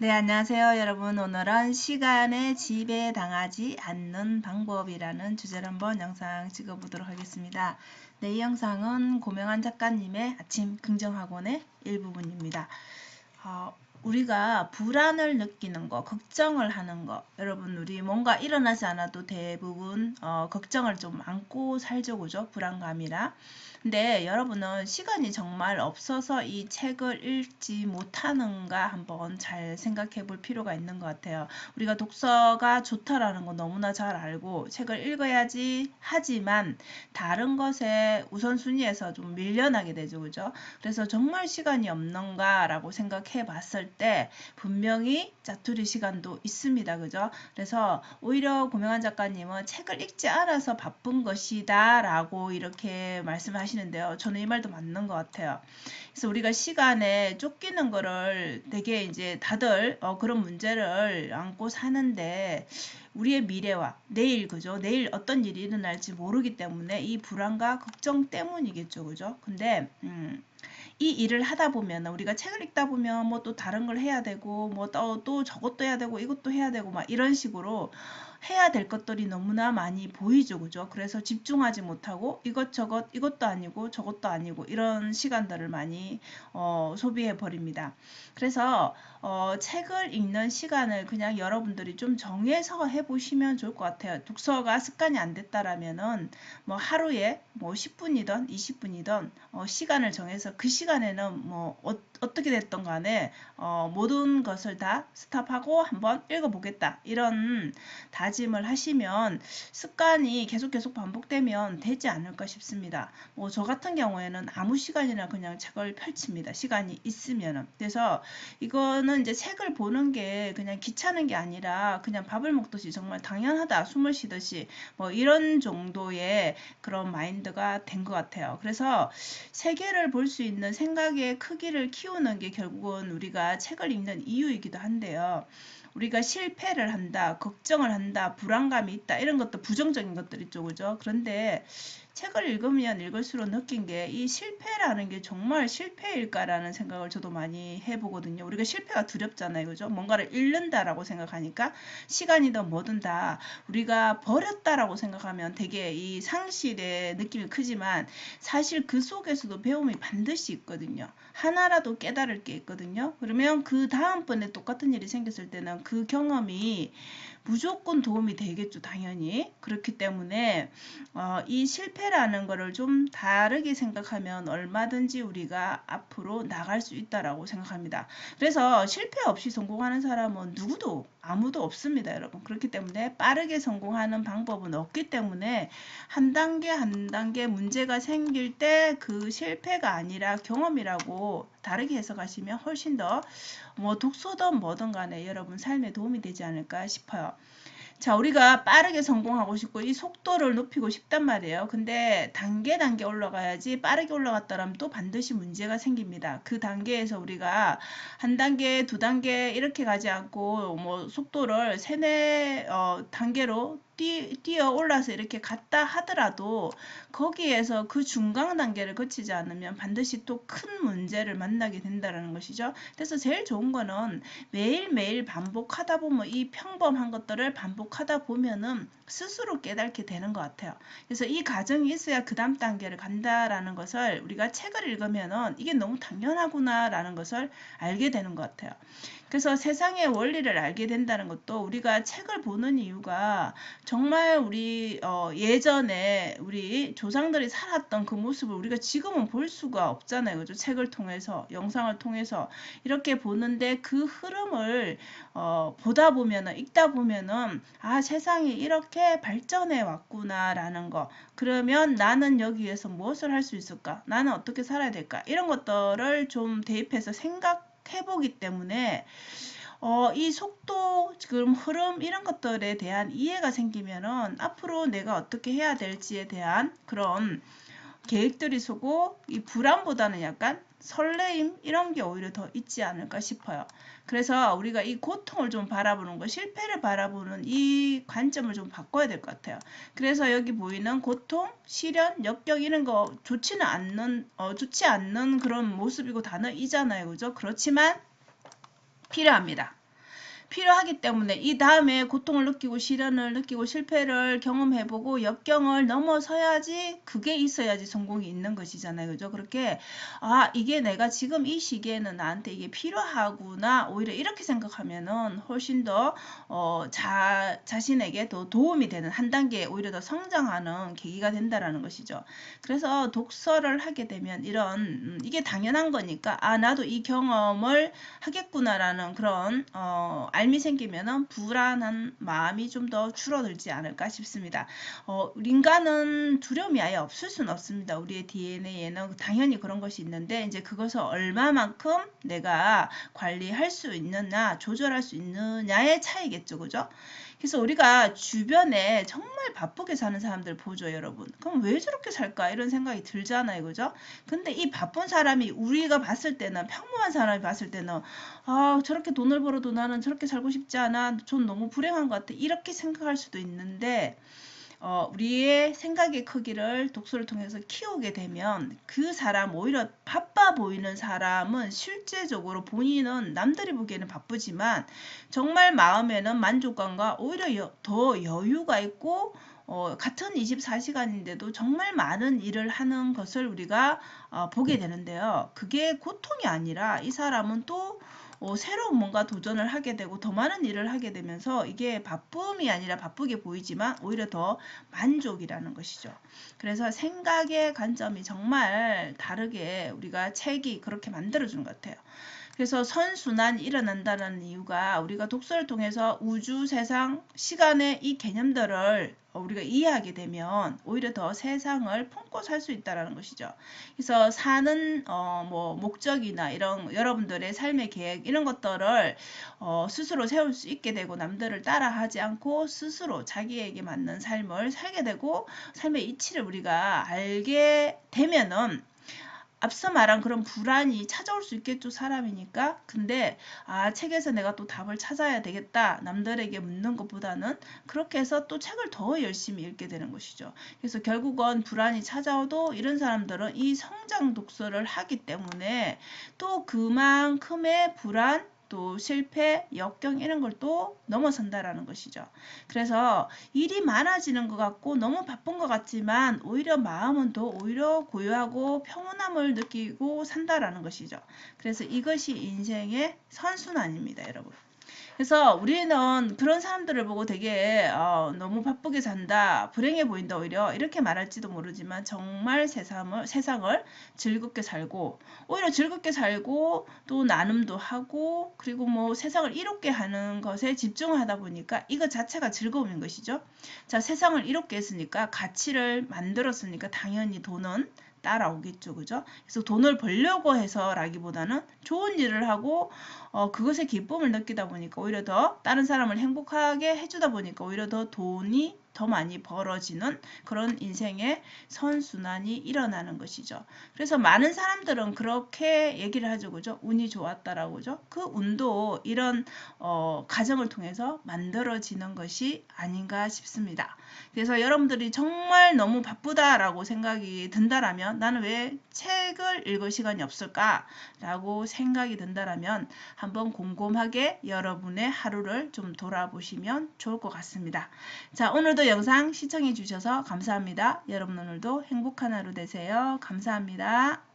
네, 안녕하세요, 여러분. 오늘은 시간에 지배당하지 않는 방법이라는 주제로 한번 영상 찍어보도록 하겠습니다. 네, 이 영상은 고명한 작가님의 아침 긍정학원의 일부분입니다. 우리가 불안을 느끼는 거, 걱정을 하는 거, 여러분 우리 뭔가 일어나지 않아도 대부분 걱정을 좀 안고 살죠, 그죠? 불안감이라. 근데 여러분은 시간이 정말 없어서 이 책을 읽지 못하는가 한번 잘 생각해 볼 필요가 있는 것 같아요. 우리가 독서가 좋다라는 거 너무나 잘 알고 책을 읽어야지 하지만 다른 것에 우선순위에서 좀 밀려나게 되죠, 그죠? 그래서 정말 시간이 없는가라고 생각해 봤을 때 분명히 짜투리 시간도 있습니다, 그죠? 그래서 오히려 고명한 작가님은 책을 읽지 않아서 바쁜 것이다 라고 이렇게 말씀하시는데요. 저는 이 말도 맞는 것 같아요. 그래서 우리가 시간에 쫓기는 거를 되게 이제 다들 그런 문제를 안고 사는데 우리의 미래와 내일, 그죠? 내일 어떤 일이 일어날지 모르기 때문에 이 불안과 걱정 때문이겠죠, 그죠? 근데 이 일을 하다 보면 우리가 책을 읽다 보면 뭐 또 다른 걸 해야 되고 뭐 또 저것도 해야 되고 이것도 해야 되고 막 이런 식으로 해야 될 것들이 너무나 많이 보이죠, 그죠? 그래서 집중하지 못하고 이것저것 이것도 아니고 저것도 아니고 이런 시간들을 많이 소비해 버립니다. 그래서 책을 읽는 시간을 그냥 여러분들이 좀 정해서 해보시면 좋을 것 같아요. 독서가 습관이 안 됐다라면은 뭐 하루에 뭐 10분이든 20분이든 시간을 정해서 그 시간에는 뭐 어떻게 됐던 간에 모든 것을 다 스탑하고 한번 읽어보겠다 이런 다짐을 하시면 습관이 계속 반복되면 되지 않을까 싶습니다. 뭐 저 같은 경우에는 아무 시간이나 그냥 책을 펼칩니다. 시간이 있으면은. 그래서 이거는 이제 책을 보는 게 그냥 귀찮은 게 아니라 그냥 밥을 먹듯이 정말 당연하다 숨을 쉬듯이 뭐 이런 정도의 그런 마인드가 된 것 같아요. 그래서 세계를 볼 수 있는 생각의 크기를 키우는 게 결국은 우리가 책을 읽는 이유이기도 한데요. 우리가 실패를 한다, 걱정을 한다, 불안감이 있다 이런 것도 부정적인 것들 있죠, 그죠? 그런데 책을 읽으면 읽을수록 느낀 게 이 실패라는 게 정말 실패일까라는 생각을 저도 많이 해보거든요. 우리가 실패가 두렵잖아요, 그죠? 뭔가를 잃는다라고 생각하니까 시간이든 뭐든 다 우리가 버렸다라고 생각하면 되게 이 상실의 느낌이 크지만 사실 그 속에서도 배움이 반드시 있거든요. 하나라도 깨달을 게 있거든요. 그러면 그 다음번에 똑같은 일이 생겼을 때는 그 경험이 무조건 도움이 되겠죠, 당연히. 그렇기 때문에 이 실패라는 거를 좀 다르게 생각하면 얼마든지 우리가 앞으로 나갈 수 있다라고 생각합니다. 그래서 실패 없이 성공하는 사람은 누구도 아무도 없습니다, 여러분. 그렇기 때문에 빠르게 성공하는 방법은 없기 때문에 한 단계 한 단계 문제가 생길 때 그 실패가 아니라 경험이라고 다르게 해석하시면 훨씬 더 뭐 독서든 뭐든 간에 여러분 삶에 도움이 되지 않을까 싶어요. 자, 우리가 빠르게 성공하고 싶고 이 속도를 높이고 싶단 말이에요. 근데 단계 올라가야지 빠르게 올라갔다면 또 반드시 문제가 생깁니다. 그 단계에서 우리가 한 단계, 두 단계 이렇게 가지 않고 뭐 속도를 세네 단계로 뛰어 올라서 이렇게 갔다 하더라도 거기에서 그 중간 단계를 거치지 않으면 반드시 또 큰 문제를 만나게 된다는 것이죠. 그래서 제일 좋은 거는 매일매일 반복하다 보면 이 평범한 것들을 반복하다 보면은 스스로 깨닫게 되는 것 같아요. 그래서 이 과정이 있어야 그 다음 단계를 간다라는 것을 우리가 책을 읽으면은 이게 너무 당연하구나라는 것을 알게 되는 것 같아요. 그래서 세상의 원리를 알게 된다는 것도 우리가 책을 보는 이유가 정말 우리 예전에 우리 조상들이 살았던 그 모습을 우리가 지금은 볼 수가 없잖아요. 그죠? 책을 통해서 영상을 통해서 이렇게 보는데 그 흐름을 보다 보면은 읽다 보면은 아 세상이 이렇게 발전해 왔구나라는 거. 그러면 나는 여기에서 무엇을 할 수 있을까? 나는 어떻게 살아야 될까? 이런 것들을 좀 대입해서 생각해보기 때문에 이 속도, 지금 흐름 이런 것들에 대한 이해가 생기면은 앞으로 내가 어떻게 해야 될지에 대한 그런 계획들이 서고 이 불안보다는 약간 설레임 이런 게 오히려 더 있지 않을까 싶어요. 그래서 우리가 이 고통을 좀 바라보는 거, 실패를 바라보는 이 관점을 좀 바꿔야 될 것 같아요. 그래서 여기 보이는 고통, 시련, 역경 이런 거 좋지 않는 그런 모습이고 단어이잖아요, 그죠? 그렇지만 필요합니다. 필요하기 때문에 이 다음에 고통을 느끼고 시련을 느끼고 실패를 경험해보고 역경을 넘어서야지 그게 있어야지 성공이 있는 것이잖아요. 그죠? 그렇게 이게 내가 지금 이 시기에는 나한테 이게 필요하구나 오히려 이렇게 생각하면은 훨씬 더 자신에게 더 도움이 되는 한 단계 오히려 더 성장하는 계기가 된다라는 것이죠. 그래서 독서를 하게 되면 이런 이게 당연한 거니까 나도 이 경험을 하겠구나라는 그런 알미 생기면은 불안한 마음이 좀 더 줄어들지 않을까 싶습니다. 인간은 두려움이 아예 없을 수는 없습니다. 우리의 DNA에는 당연히 그런 것이 있는데 이제 그것을 얼마만큼 내가 관리할 수 있느냐 조절할 수 있느냐의 차이겠죠. 그죠? 그래서 우리가 주변에 정말 바쁘게 사는 사람들 보죠, 여러분. 그럼 왜 저렇게 살까? 이런 생각이 들잖아요, 그죠? 근데 이 바쁜 사람이 우리가 봤을 때는 평범한 사람이 봤을 때는 저렇게 돈을 벌어도 나는 저렇게 살고 싶지 않아. 전 너무 불행한 것 같아. 이렇게 생각할 수도 있는데 우리의 생각의 크기를 독서를 통해서 키우게 되면 그 사람 오히려 바빠 보이는 사람은 실제적으로 본인은 남들이 보기에는 바쁘지만 정말 마음에는 만족감과 오히려 더 여유가 있고 같은 24시간인데도 정말 많은 일을 하는 것을 우리가 보게 되는데요. 그게 고통이 아니라 이 사람은 또 새로운 뭔가 도전을 하게 되고 더 많은 일을 하게 되면서 이게 바쁨이 아니라 바쁘게 보이지만 오히려 더 만족이라는 것이죠. 그래서 생각의 관점이 정말 다르게 우리가 책이 그렇게 만들어준 것 같아요. 그래서 선순환이 일어난다는 이유가 우리가 독서를 통해서 우주, 세상, 시간의 이 개념들을 우리가 이해하게 되면 오히려 더 세상을 품고 살 수 있다는 것이죠. 그래서 사는 목적이나 이런 여러분들의 삶의 계획 이런 것들을 스스로 세울 수 있게 되고 남들을 따라하지 않고 스스로 자기에게 맞는 삶을 살게 되고 삶의 이치를 우리가 알게 되면은 앞서 말한 그런 불안이 찾아올 수 있겠죠, 사람이니까. 근데 책에서 내가 또 답을 찾아야 되겠다 남들에게 묻는 것보다는 그렇게 해서 또 책을 더 열심히 읽게 되는 것이죠. 그래서 결국은 불안이 찾아오도 이런 사람들은 이 성장 독서를 하기 때문에 또 그만큼의 불안 또 실패, 역경 이런 걸 또 넘어선다라는 것이죠. 그래서 일이 많아지는 것 같고 너무 바쁜 것 같지만 오히려 마음은 더 오히려 고요하고 평온함을 느끼고 산다라는 것이죠. 그래서 이것이 인생의 선순환입니다, 여러분. 그래서 우리는 그런 사람들을 보고 되게 너무 바쁘게 산다, 불행해 보인다 오히려 이렇게 말할지도 모르지만 정말 세상을 즐겁게 살고 오히려 즐겁게 살고 또 나눔도 하고 그리고 뭐 세상을 이롭게 하는 것에 집중하다 보니까 이것 자체가 즐거움인 것이죠. 자, 세상을 이롭게 했으니까 가치를 만들었으니까 당연히 돈은 따라오겠죠. 그죠? 그래서 돈을 벌려고 해서라기보다는 좋은 일을 하고 그것에 기쁨을 느끼다 보니까 오히려 더 다른 사람을 행복하게 해주다 보니까 오히려 더 돈이 더 많이 벌어지는 그런 인생의 선순환이 일어나는 것이죠. 그래서 많은 사람들은 그렇게 얘기를 하죠. 그죠? 운이 좋았다라고. 그죠? 그 운도 이런 과정을 통해서 만들어지는 것이 아닌가 싶습니다. 그래서 여러분들이 정말 너무 바쁘다라고 생각이 든다라면 나는 왜 책을 읽을 시간이 없을까라고 생각이 든다라면 한번 곰곰하게 여러분의 하루를 좀 돌아보시면 좋을 것 같습니다. 자, 오늘도 영상 시청해 주셔서 감사합니다. 여러분 오늘도 행복한 하루 되세요. 감사합니다.